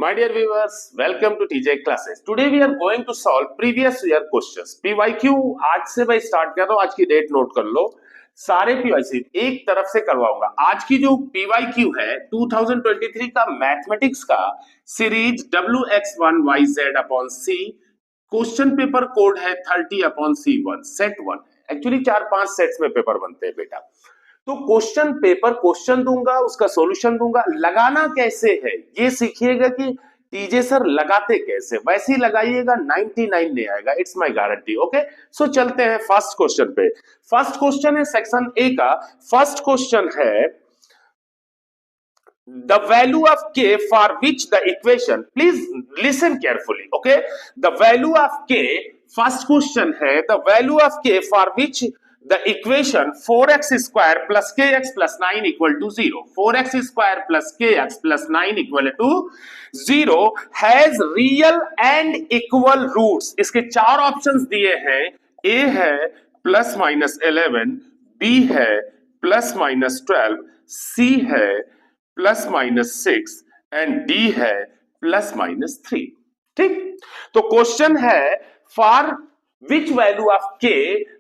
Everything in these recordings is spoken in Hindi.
My dear viewers, welcome to TJ classes. Today we are going to solve previous year questions. PYQ आज से मैं स्टार्ट कर रहा हूं, आज की डेट नोट कर लो। सारे PYQ एक तरफ से करवाऊंगा। आज की जो PYQ है 2023 का मैथमेटिक्स का series WX1YZ upon C, question paper code है 30 upon C1 set 1। Actually 4-5 sets में पेपर बनते हैं बेटा। तो क्वेश्चन पेपर क्वेश्चन दूंगा, उसका सॉल्यूशन दूंगा, लगाना कैसे है ये सीखिएगा कि टीजे सर लगाते कैसे, वैसे ही लगाइएगा 99 नहीं आएगा, इट्स माय गारंटी। ओके, सो चलते हैं फर्स्ट क्वेश्चन पे। फर्स्ट क्वेश्चन है सेक्शन ए का। फर्स्ट क्वेश्चन है the value of k for which the equation, please listen carefully, okay, the value of k, first question है the value of k for which the equation 4x square plus kx plus 9 equal to 0, 4x square plus kx plus 9 equal to 0 has real and equal roots। इसके चार ऑप्शंस दिए हैं, a है प्लस माइनस 11, b है प्लस माइनस 12, c है प्लस माइनस 6 एंड डी है प्लस माइनस 3। ठीक, तो क्वेश्चन है for which value of k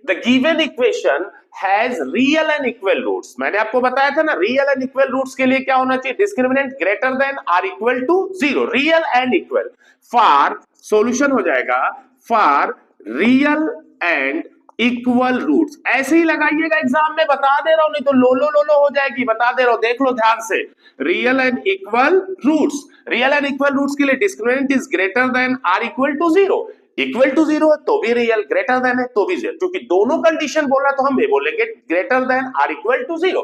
the given equation has real and equal roots. मैंने आपको बताया था ना, रियल एंड इक्वल रूट्स के लिए क्या होना चाहिए, discriminant greater than or equal to 0, real and equal. For solution हो जाएगा for real and equal roots. ऐसे ही लगाइएगा, एग्जाम में बता दे रहा हूं, नहीं तो लो हो जाएगी, बता दे रहा हूं, देख लो ध्यान से। Real and equal roots, real and equal roots के लिए discriminant is greater than or equal to 0, equal to 0 है तो भी रियल, ग्रेटर देन है तो भी 0, क्योंकि दोनों कंडीशन बोल रहा है तो हम ये बोलेंगे greater than or equal to 0।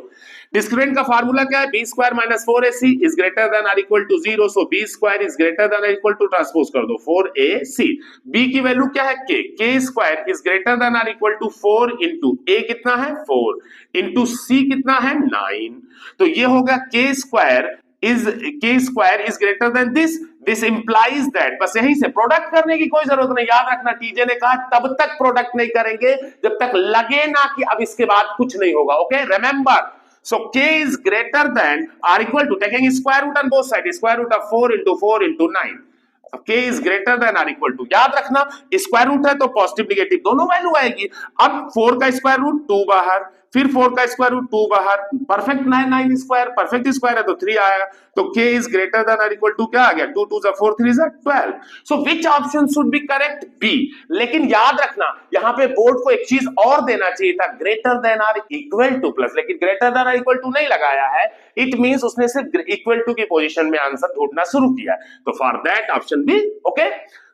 Discriminant का फार्मूला क्या है, b square minus 4ac is greater than or equal to 0, so b square is greater than or equal to, transpose कर दो 4ac। बी की वैल्यू क्या है के square is greater than or equal to 4 into a कितना है 4 इंटू सी कितना है 9, तो ये होगा के square is greater then this implies that. बस यहीं से प्रोडक्ट करने की कोई जरूरत नहीं, याद रखना टीजे ने कहा तब तक प्रोडक्ट नहीं करेंगे जब तक लगे ना कि अब इसके बाद कुछ नहीं होगा। Okay, remember, so k is greater than or equal to, taking square root on both sides, square root of 4 into 9, k is greater than or equal to, याद रखना स्क्वायर रूट है तो पॉजिटिव नेगेटिव दोनों वैल्यू आएगी। अब 4 का स्क्वायर रूट 2 बाहर, फिर 4 का स्क्वायर रूट 2 बाहर, परफेक्ट 9 स्क्वायर, परफेक्ट स्क्वायर है तो 3 आया, तो k is greater than or equal to क्या आ गया 2 2 जा 4 3 जा 12। So which option should be correct, b. लेकिन याद रखना यहाँ पे बोर्ड को एक चीज और देना चाहिए था, greater than or equal to plus, लेकिन greater than or equal to नहीं लगाया है, इट मींस उसने सिर्फ इक्वल टू की पोजीशन में आंसर ढूंढना शुरू किया, तो for that option b. Okay,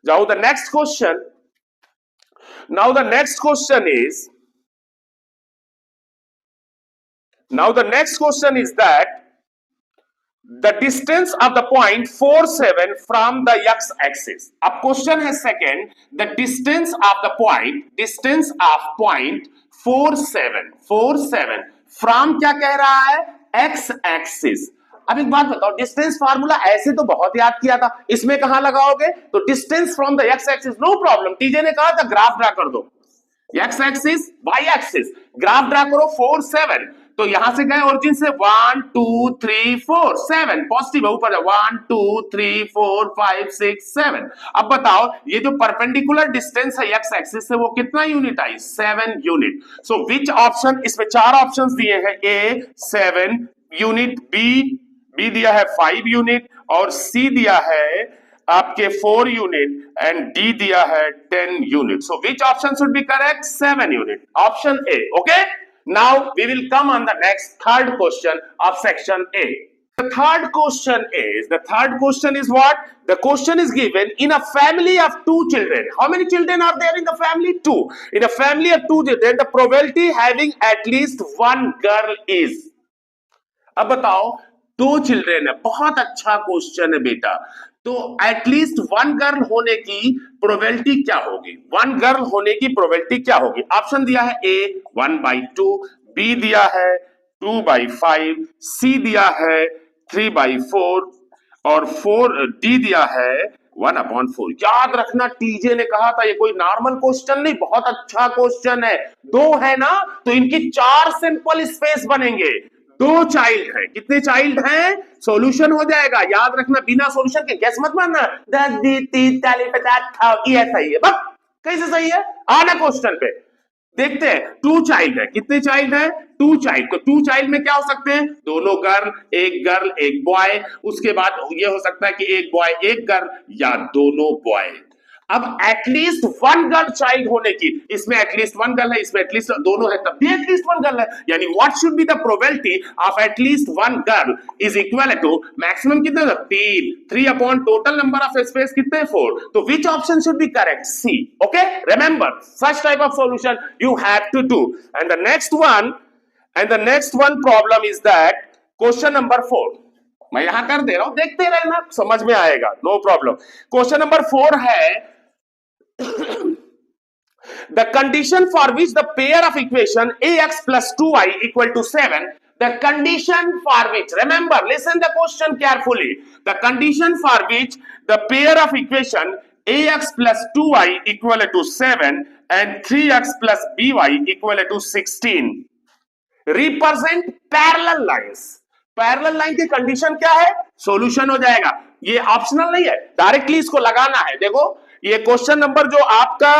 जाओ the next question. Now the next question is Now the next question is that the distance of the point 47 from the x-axis. अब क्वेश्चन है second, the distance of point 47 from क्या कह रहा है x-axis। अब एक बात बताओ, डिस्टेंस फार्मूला ऐसे तो बहुत याद किया था, इसमें कहां लगाओगे, तो distance from the x-axis no problem, TJ ने कहा था ग्राफ ड्रा कर दो, x-axis y-axis ग्राफ ड्रा करो 4 7, तो यहां से गए ओरिजिन से 1 2 3 4 7, पॉजिटिव है ऊपर 1 2 3 4 5 6 7। अब बताओ ये जो परपेंडिकुलर डिस्टेंस है एक्स एक्सिस से वो कितना unit I, 7 unit. So which option, इसमें चार ऑप्शंस दिए हैं, ए 7 यूनिट, बी दिया है 5 यूनिट और सी दिया है आपके 4 यूनिट एंड डी दिया है 10 unit. So which option should be correct, 7 unit, option A. Okay, now we will come on the next third question of section A. The third question is what, the question is given in a family of 2 children. How many children are there in the family, 2? In a family of 2 children, the probability having at least 1 girl is, अब बताओ 2 चिल्ड्रेन है, बहुत अच्छा क्वेश्चन है बेटा, तो एटलीस्ट 1 गर्ल होने की प्रोबेबिलिटी क्या होगी, 1 गर्ल होने की प्रोबेबिलिटी क्या होगी। ऑप्शन दिया है ए 1/2, बी दिया है 2/5, सी दिया है 3/4 और 4 डी दिया है 1/4। याद रखना टीजे ने कहा था ये कोई नॉर्मल क्वेश्चन नहीं, बहुत अच्छा क्वेश्चन है। 2 है ना तो इनकी 4 सिंपल स्पेस बनेंगे, दो चाइल्ड है, कितने चाइल्ड हैं? सॉल्यूशन हो जाएगा, याद रखना, बिना सॉल्यूशन के गैस मत मारना 10 20 30 40 50 ये सही है, बस कैसे सही है, आना क्वेश्चन पे देखते हैं। टू चाइल्ड है, कितने चाइल्ड है? Two child. तो टू चाइल्ड में क्या हो सकते हैं? दोनों गर्ल एक बॉय, उसके बाद ये हो सकता है कि एक बॉय एक गर्ल या दोनों बॉय। अब एटलीस्ट वन गर्ल चाइल्ड होने की, इसमें एटलीस्ट वन गर्ल है, इसमें एटलीस्ट दोनों है, तब भी एटलीस्ट वन गर्ल है, यानी what should be the probability of at least one girl is equal to maximum कितने होगा? 3 upon total number of space कितने? 4। तो which option should be correct? C. Okay, remember such type of solution you have to do. And the next one problem is that question number 4, मैं यहां कर दे रहा हूं, देखते रहना, समझ में आएगा, नो प्रॉब्लम। क्वेश्चन नंबर 4 है the condition for which the pair of equation ax plus 2y equal to 7, the condition for which, remember, listen the question carefully, the condition for which the pair of equation ax plus 2y equal to 7 and 3x plus by equal to 16 represent parallel lines. Parallel line की कंडीशन क्या है? सॉल्यूशन हो जाएगा, ये ऑप्शनल नहीं है, डायरेक्टली इसको लगाना है। देखो ये क्वेश्चन नंबर जो आपका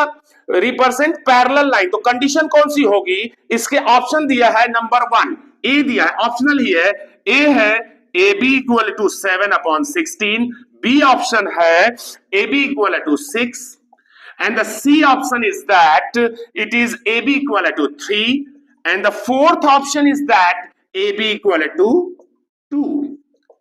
रिप्रेजेंट पैरेलल लाइन, तो कंडीशन कौन सी होगी? इसके ऑप्शन दिया है नंबर 1 ए दिया है, ऑप्शनल ही है, ए है a b equal to 7 upon 16, b option है a b equal to 6 and the C option is that it is AB equal to 3 and the fourth option is that AB equal to 2.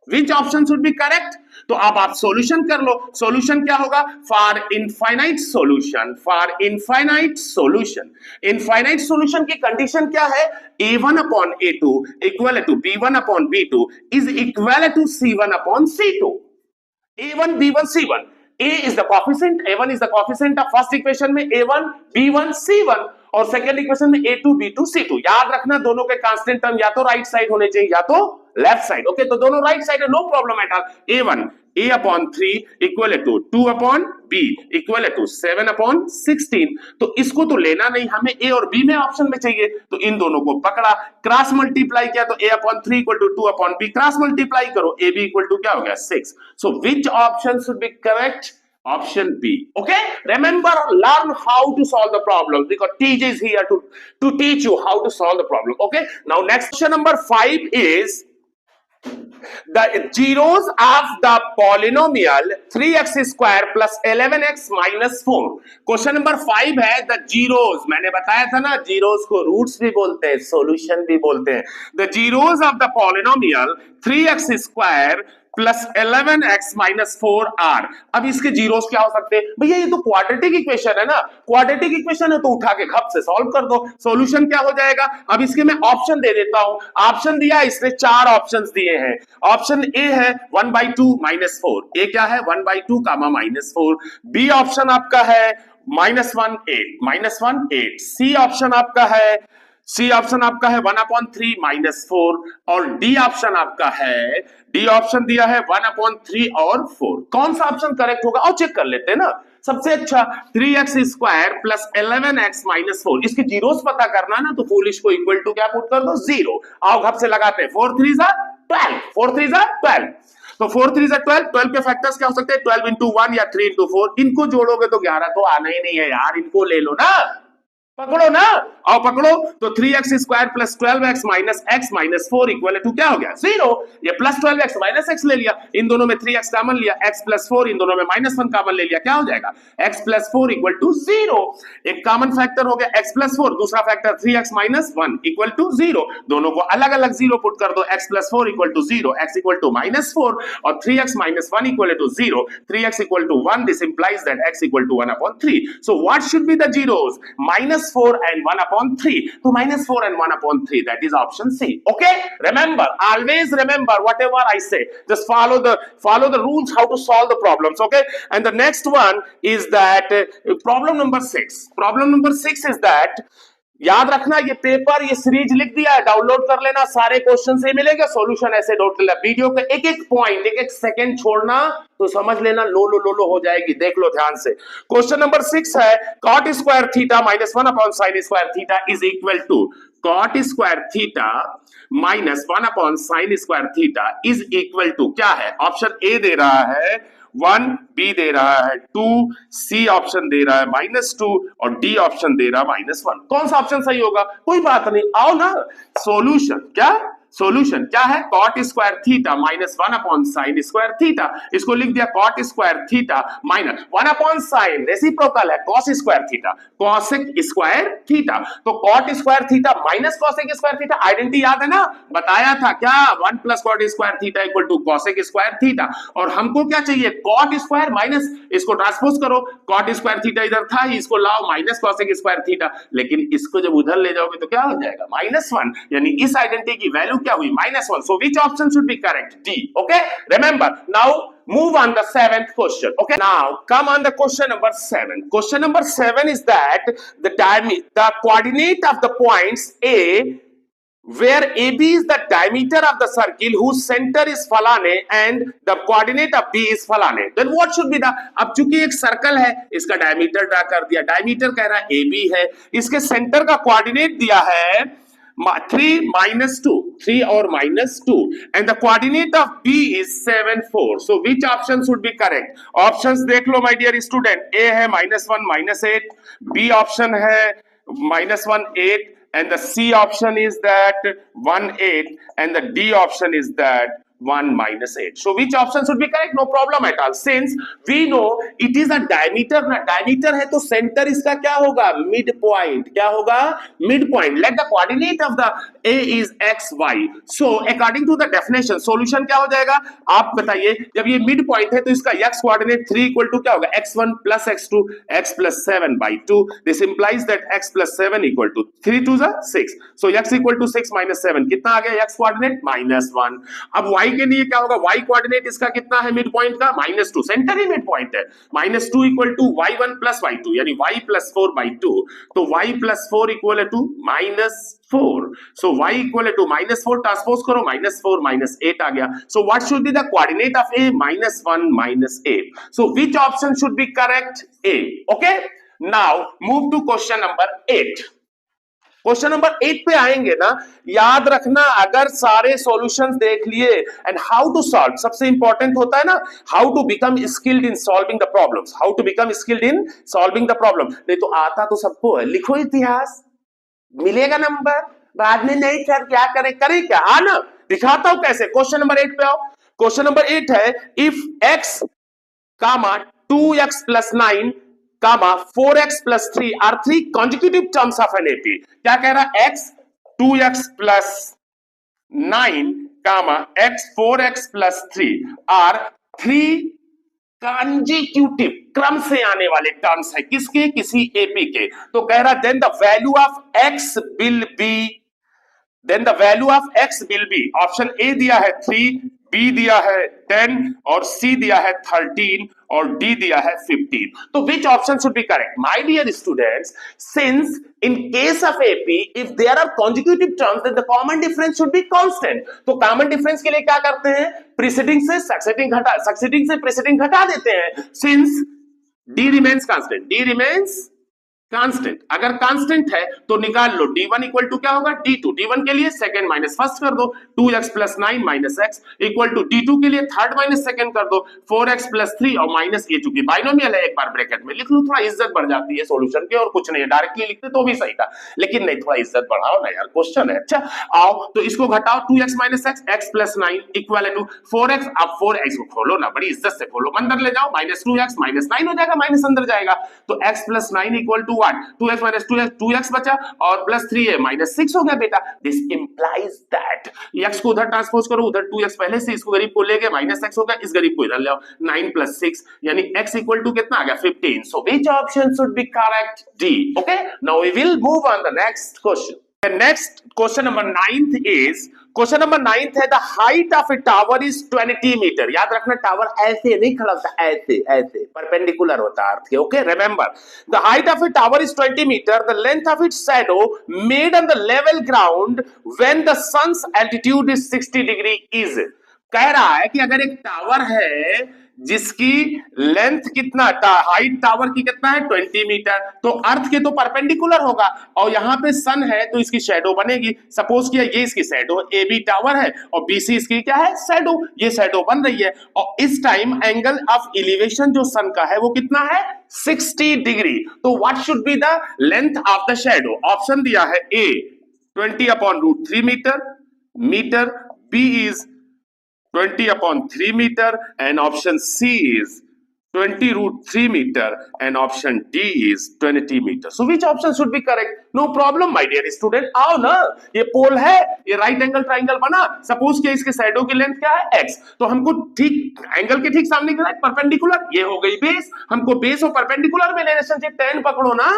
Which option should be correct? तो अब आप सॉल्यूशन कर लो, सॉल्यूशन क्या होगा? For infinite solution, for infinite solution, infinite solution की कंडीशन क्या है? A1 upon A2 equal to B1 upon B2 is equal to C1 upon C2. A1 B1 C1, A is the coefficient, A1 is the coefficient of first equation में A1 B1 C1 और सेकेंड इक्वेशन में A2 B2 C2। याद रखना दोनों के कांस्टेंट टर्म या तो राइट साइड होने चाहिए या तो लेफ्ट साइड। ओके, तो दोनों राइट साइड है, no problem at all. A1 A upon 3 equal to 2 upon B equal to 7 upon 16। तो इसको तो लेना नहीं, हमें A और B में ऑप्शन में चाहिए, तो इन दोनों को पकड़ा, क्रॉस मल्टीप्लाई किया, तो A upon 3 equal to 2 upon B, cross multiply करो, AB इक्वल टू क्या हो गया? 6। So which option should be correct? Option B. Okay, remember, learn how to solve the problem because TJ is here to teach you how to solve the problem. Okay, now next question number 5 is the zeros of the polynomial 3x square plus 11x minus 4. Question number 5 है the zeros, मैंने बताया था ना, zeros को रूट्स भी बोलते हैं, सॉल्यूशन भी बोलते हैं। the zeros of the polynomial 3x square plus 11x minus 4r। अब इसके जीरोस क्या हो सकते हैं? भैया ये तो क्वाड्रेटिक इक्वेशन है ना, क्वाड्रेटिक इक्वेशन है तो उठा के खप से सॉल्व कर दो, सॉल्यूशन क्या हो जाएगा? अब इसके मैं ऑप्शन दे देता हूं, ऑप्शन दिया इसने 4 ऑप्शंस दिए हैं। ऑप्शन ए है 1/2 माइनस 4, ए क्या है? 1/2 कामा माइनस 4। बी ऑप्शन आपका है -1 8, सी ऑप्शन आपका है वन अपॉन 3 माइनस 4 और डी ऑप्शन आपका है, डी ऑप्शन दिया है 1/3 और 4। कौन सा ऑप्शन करेक्ट होगा और चेक कर लेते हैं ना। सबसे अच्छा 3x square plus 11x minus 4, इसके जीरोस पता करना ना, तो फुलिश को इक्वल टू क्या पुट कर दो? 0। आओ घप से लगाते हैं, 4 3 12, 4 3 12, तो 4 3 12, 12 के फैक्टर्स क्या हो सकते हैं? 12 into 1 या 3 into 4, इनको जोड़ोगे तो 11 तो आना ही नहीं है यार, इनको ले लो ना, पकड़ो ना, आओ पकड़ो। तो 3x square plus 12x minus x minus 4 equal to क्या हो गया? 0। ये प्लस 12x माइनस x ले लिया, इन दोनों में 3x कॉमन लिया, x प्लस 4, इन दोनों में -1 कॉमन ले लिया, क्या हो जाएगा? x plus 4 equal to 0। एक कॉमन फैक्टर हो गया x प्लस 4, दूसरा factor 3x minus 1 equal to 0। दोनों को अलग अलग 0 पुट कर दो, x plus 4 equal to 0, x equal to -4 और 3x minus 1 equal to 0, 3x equal to 1, this implies that x equal to 1/3। So what should be the zeros? -4 and 1/3, so -4 and 1/3, that is option C. Okay, remember, always remember whatever I say, just follow the rules how to solve the problems. Okay, and the next one is that problem number 6 is that, याद रखना, ये पेपर, ये सीरीज लिख दिया है, डाउनलोड कर लेना, सारे क्वेश्चन से मिलेगा, सॉल्यूशन ऐसे नोट लेना, वीडियो का एक एक पॉइंट, एक एक सेकंड छोड़ना, तो समझ लेना लो हो जाएगी। देख लो ध्यान से। क्वेश्चन नंबर 6 है cot square theta -1 upon sin square theta is equal to cot square theta minus 1/sin² theta is equal to क्या है? ऑप्शन ए दे रहा है 1, बी दे रहा है 2, सी ऑप्शन दे रहा है -2 और डी ऑप्शन दे रहा है -1। कौन सा ऑप्शन सही होगा? कोई बात नहीं, आओ ना सॉल्यूशन। क्या सॉल्यूशन क्या है? cot² थीटा -1/sin² थीटा, इसको लिख दिया cot² theta minus 1/sin, reciprocal है cos² थीटा, cosec² थीटा, तो cot² theta minus cosec² theta, identity याद है ना? बताया था क्या? 1 + cot² theta equal to cosec² theta, और हमको क्या चाहिए? cot² माइनस, इसको ट्रांसपोज करो, cot² थीटा इधर था ही, इसको लाओ माइनस cosec² थीटा, लेकिन इसको जब उधर ले जाओगे तो क्या हो जाएगा? -1, यानी इस आइडेंटिटी की वैल्यू क्या हुई? -1. So which option should be correct? D. Okay, remember. Now move on the 7th question. Okay, now come on the question number 7. Question number 7 is that the coordinate of the points A where AB is the diameter of the circle whose center is falane and the coordinate of B is falane, then what should be the? अब चूंकि एक सर्कल है, इसका डायमीटर ड्रा कर दिया, डायमीटर कह रहा है AB है, इसके सेंटर का कोऑर्डिनेट दिया है 3 -2, 3 और -2, and the coordinate of B is 7, 4. So which option should be correct? Options देख लो my dear student. A है -1, -8, B option है -1, 8, and the C option is that 1, 8, and the D option is that 1, -8. So which option should be correct? No problem at all. Since we know it is a diameter, ना diameter है तो सेंटर इसका क्या होगा? Mid point. क्या होगा? Mid point. Let the coordinate of the A is x, y. So according to the definition, solution क्या हो जाएगा? आप बताइए, जब ये मिड पॉइंट है तो इसका x कोऑर्डिनेट 3 इक्वल टू क्या होगा? x1 + x2 x + 7/2. This implies that x + 7 equal to 3 2 6. So x equal to 6 - 7 कितना आ गया? x coordinate -1. अब y के लिए क्या होगा? y कोऑर्डिनेट इसका कितना है मिड पॉइंट का? -2, सेंटर ही मिड पॉइंट है। -2 इक्वल टू y1 + y2 यानी y + 4/2, तो y + 4 equal to -4. So y equal to -4 transpose करो, -4 -8 आ गया। So what should be the coordinate of A? -1 -8. So which option should be correct? A. Okay, now move to question number 8. Question number 8 पे आएंगे ना, याद रखना, अगर सारे सॉल्यूशंस देख लिए एंड हाउ टू सॉल्व, सबसे इंपॉर्टेंट होता है ना how to become skilled in solving the problems, how to become skilled in solving the problem. नहीं तो आता तो सबको है, लिखो इतिहास, मिलेगा नंबर, बाद में नहीं सर क्या करें, करें क्या? हाँ ना, दिखाता हूं कैसे। क्वेश्चन नंबर 8 पे आओ। क्वेश्चन नंबर 8 है if x, 2x + 9, 4x + 3 are 3 consecutive terms of an AP. क्या कह रहा है? x 2x + 9, x 4x + 3 are 3 consecutive क्रम से आने वाले टर्म्स है। किसके? किसी AP के। तो कह रहा then the value of x will be, then the value of x will be, option A दिया है 3, बी दिया है 10 और सी दिया है 13 और डी दिया है 15। तो which option should be correct? My dear students, since in case of AP if there are consecutive terms then the common difference should be constant. तो कॉमन डिफरेंस के लिए क्या करते हैं? प्रीसीडिंग से सक्सीडिंग से प्रीसीडिंग घटा देते हैं। Since D remains constant, D remains constant, अगर कांस्टेंट है तो निकाल लो d1 इक्वल टू क्या होगा? d2। d1 के लिए सेकंड माइनस फर्स्ट कर दो, 2x + 9 - x equal to d2 के लिए थर्ड माइनस सेकंड कर दो, 4x + 3 और माइनस ये चूंकि बाइनोमियल है एक बार ब्रैकेट में लिख लो, थोड़ा इज्जत बढ़ जाती है सॉल्यूशन की, और कुछ नहीं है, डायरेक्टली लिखते तो भी सही था, लेकिन नहीं, थोड़ा इज्जत बढ़ाओ ना यार, क्वेश्चन है। अच्छा आओ तो इसको घटाओ, 2x - x, x + 9 equal to 4x। अब 4x को खोलो ना, बड़ी इज्जत से खोलो, अंदर ले जाओ, -2x -9 हो जाएगा, माइनस अंदर जाएगा, तो x + 9 equal to 2x - 2x, 2x बचा और +3 है, -6 हो गया बेटा। दिस इंप्लाइज दैट x को उधर ट्रांसपोज करो, उधर 2x पहले से, इसको गरीब को ले गए, -x हो गया, इस गरीब को इधर ले आओ, 9 + 6 यानी x इक्वल टू कितना आ गया? 15। So which option should be correct? D. Okay, now we will move on the next question. The next question number 9th is, question number 9th है the height of a tower is 20 metre. याद रखना, टावर ऐसे नहीं खड़ा होता, ऐसे ऐसे परपेंडिकुलर होता है अर्थ के। Okay, remember the height of a tower is 20 metre, the length of its shadow made on the level ground when the sun's altitude is 60 degree is. कह रहा है कि अगर एक टावर है जिसकी लेंथ कितना, हाइट टावर की कितना है 20 मीटर, तो अर्थ के तो परपेंडिकुलर होगा, और यहाँ पे सन है तो इसकी शैडो बनेगी। सपोज किया ये इसकी शैडो ए बी टावर है और बीसी इसकी क्या है, शैडो, ये शैडो बन रही है, और इस टाइम एंगल ऑफ एलिवेशन जो सन का है वो कितना है 60 डिग्री। तो what should be the length of the shadow? Option दिया है ए 20/√3 metre, B is 20/3 meter, and option C is 20√3 meter, and option D is 20 meter. So which option should be correct? No problem my dear student, आओ ना, ये पोल है, ये राइट एंगल ट्राइंगल बना, सपोज कि इसके साइडों की लेंथ क्या है x, तो हमको ठीक एंगल के ठीक सामने क्या है परपेंडिकुलर, ये हो गई बेस, हमको बेस और परपेंडिकुलर में रिलेशनशिप tan पकड़ो ना,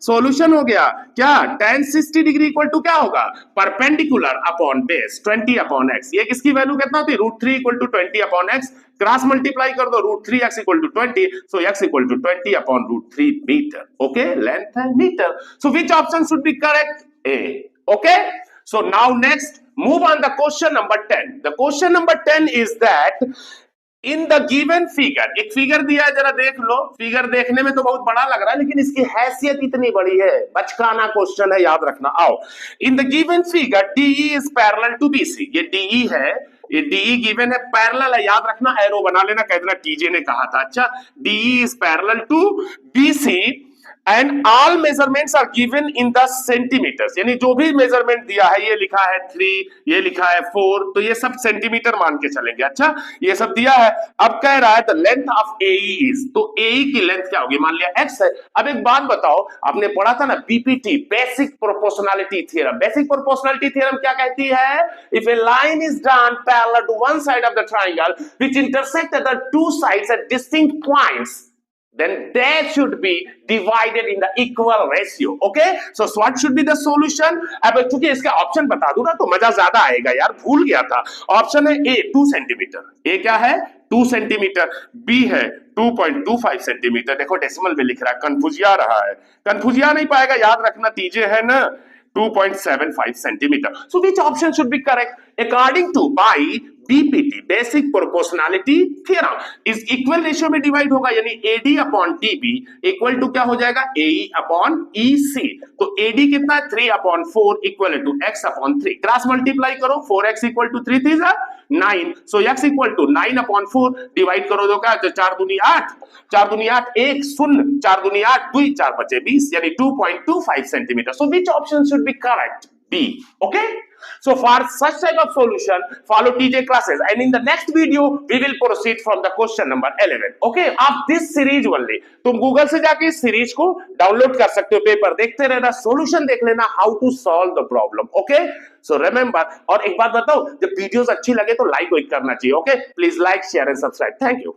सॉल्यूशन हो गया क्या, tan 60 डिग्री इक्वल टू क्या होगा, परपेंडिकुलर अपॉन बेस 20/x, ये किसकी वैल्यू कितना होती है √3 = 20/x, क्रॉस मल्टीप्लाई कर दो √3x = 20, so x = 20/√3 metre, okay, length है metre, so which option should be correct? A, okay, so now next move on the question number 10. The question number 10 is that in the given figure, एक फिगर दिया है, जरा देख लो, फिगर देखने में तो बहुत बड़ा लग रहा है लेकिन इसकी हैसियत इतनी बड़ी है, बचकाना क्वेश्चन है, याद रखना। आओ, in the given figure DE is parallel to BC, ये DE है, ये DE गिवन है, पैरेलल है, याद रखना, एरो बना लेना, कह देना टीजे ने कहा था। अच्छा, DE is parallel to BC and all measurements are given in the centimeters, यानी जो भी मेजरमेंट दिया है, ये लिखा है 3, ये लिखा है 4, तो ये सब सेंटीमीटर मान के चलेंगे। अच्छा, ये सब दिया है, अब कह रहा है the length of AE is, तो AE की लेंथ क्या होगी, मान लिया x है। अब एक बात बताओ, आपने पढ़ा था ना BPT, basic proportionality theorem, basic proportionality theorem क्या कहती है, if a line is drawn parallel to one side of the triangle which intersect at the two sides at distinct points, then they should be divided in the equal ratio. Okay, so what should be the solution? अब चूंकि इसका ऑप्शन बता दूं ना तो मजा ज्यादा आएगा यार, भूल गया था। ऑप्शन है ए 2 सेंटीमीटर, ए क्या है 2 सेंटीमीटर, बी है 2.25 सेंटीमीटर, देखो डेसिमल में लिख रहा है, कंफ्यूजिया रहा है, कंफ्यूजिया नहीं पाएगा, याद रखना, तीजे है ना 2.75 centimetre. So which option should be correct? According to by BPT, basic proportionality theorem, इस इक्वल रेशियो में डिवाइड होगा, यानी AD/DB इक्वल टू क्या हो जाएगा, AE/EC, तो AD कितना है 3/4 equal to x/3, cross multiply करो, 4x = 3 3 9, सो x = 9/4 डिवाइड करो तो क्या, 4 दूनी 8, 4 दूनी 8, 1 0, 4 दूनी 8, 2 4 बचे 20, यानी 2.25 centimetre. So which option should be correct? B. Okay, so for such type of solution follow TJ classes, and in the next video we will proceed from the question number 11. Okay, of this series only, तुम गूगल से जाके इस सीरीज को डाउनलोड कर सकते हो, पेपर देखते रहना, सॉल्यूशन देख लेना, how to solve the problem. Okay, so remember, और एक बात बताओ, जब वीडियोस अच्छी लगे तो लाइक करना चाहिए। Okay, please like share and subscribe, thank you.